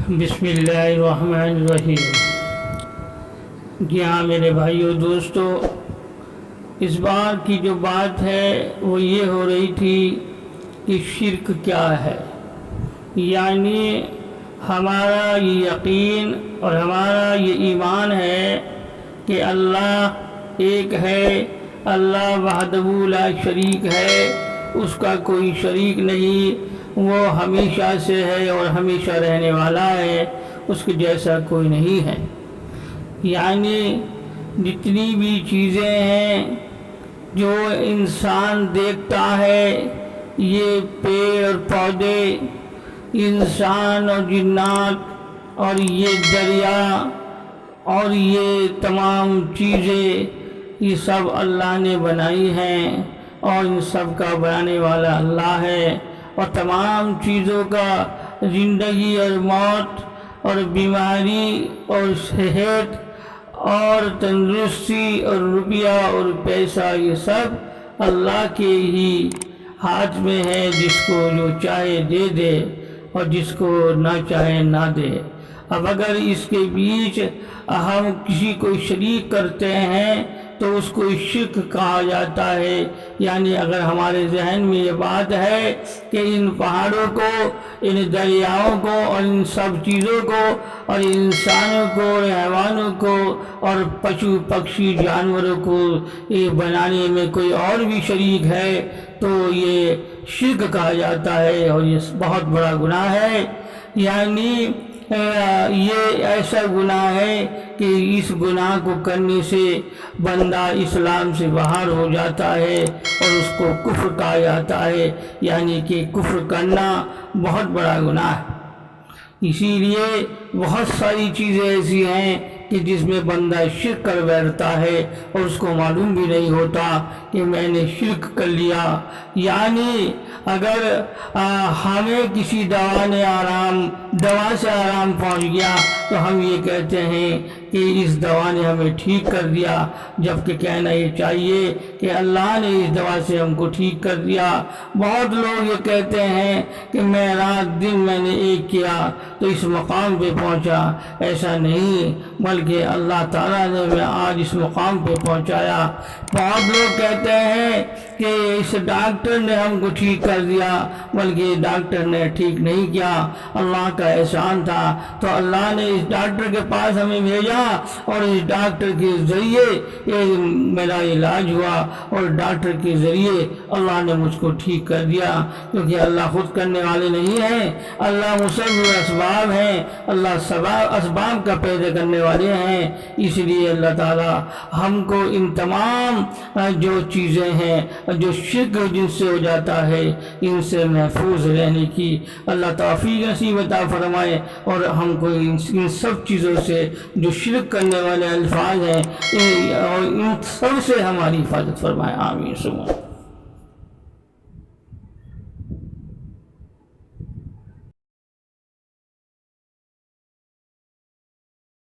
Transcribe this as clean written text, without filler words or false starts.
بسم اللہ الرحمن الرحیم۔ جی ہاں میرے بھائیو دوستو، اس بار کی جو بات ہے وہ یہ ہو رہی تھی کہ شرک کیا ہے، یعنی ہمارا یہ یقین اور ہمارا یہ ایمان ہے کہ اللہ ایک ہے، اللہ وحدہ لا شریک ہے، اس کا کوئی شریک نہیں، وہ ہمیشہ سے ہے اور ہمیشہ رہنے والا ہے، اس کے جیسا کوئی نہیں ہے۔ یعنی جتنی بھی چیزیں ہیں جو انسان دیکھتا ہے، یہ پیڑ اور پودے، انسان اور جنات اور یہ دریا اور یہ تمام چیزیں، یہ سب اللہ نے بنائی ہیں اور ان سب کا بنانے والا اللہ ہے، اور تمام چیزوں کا زندگی اور موت اور بیماری اور صحت اور تندرستی اور روپیہ اور پیسہ، یہ سب اللہ کے ہی ہاتھ میں ہے، جس کو جو چاہے دے دے اور جس کو نہ چاہے نہ دے۔ اب اگر اس کے بیچ ہم کسی کو شریک کرتے ہیں تو اس کو شرک کہا جاتا ہے۔ یعنی اگر ہمارے ذہن میں یہ بات ہے کہ ان پہاڑوں کو، ان دریاؤں کو اور ان سب چیزوں کو اور انسانوں کو اور حیوانوں کو اور پشو پکشی جانوروں کو یہ بنانے میں کوئی اور بھی شریک ہے تو یہ شرک کہا جاتا ہے، اور یہ بہت بڑا گناہ ہے۔ یعنی یہ ایسا گناہ ہے کہ اس گناہ کو کرنے سے بندہ اسلام سے باہر ہو جاتا ہے اور اس کو کفر کہا جاتا ہے، یعنی کہ کفر کرنا بہت بڑا گناہ ہے۔ اسی لیے بہت ساری چیزیں ایسی ہیں کہ جس میں بندہ شرک کر بیٹھتا ہے اور اس کو معلوم بھی نہیں ہوتا کہ میں نے شرک کر لیا۔ یعنی اگر ہمیں کسی دوا سے آرام پہنچ گیا تو ہم یہ کہتے ہیں کہ اس دوا نے ہمیں ٹھیک کر دیا، جبکہ کہنا یہ چاہیے کہ اللہ نے اس دوا سے ہم کو ٹھیک کر دیا۔ بہت لوگ یہ کہتے ہیں کہ میں رات دن میں نے ایک کیا تو اس مقام پہ پہنچا، ایسا نہیں، بلکہ اللہ تعالیٰ نے ہمیں آج اس مقام پہ پہنچایا۔ بہت لوگ کہتے ہیں کہ اس ڈاکٹر نے ہم کو ٹھیک کر دیا، بلکہ ڈاکٹر نے ٹھیک نہیں کیا، اللہ کا احسان تھا، تو اللہ نے اس ڈاکٹر کے پاس ہمیں بھیجا اور اس ڈاکٹر کے ذریعے یہ میرا علاج ہوا اور ڈاکٹر کے ذریعے اللہ نے مجھ کو ٹھیک کر دیا، کیونکہ اللہ خود کرنے والے نہیں ہیں، اللہ مسبب اسباب ہیں، اللہ اسباب کا پیدا کرنے والے ہیں۔ اس لیے اللہ تعالیٰ ہم کو ان تمام جو چیزیں ہیں جو شرک جن سے ہو جاتا ہے ان سے محفوظ رہنے کی اللہ توفیق نصیب عطا فرمائے، اور ہم کو ان سب چیزوں سے جو شرک کرنے والے الفاظ ہیں اور ان سب سے ہماری حفاظت فرمائے، آمین۔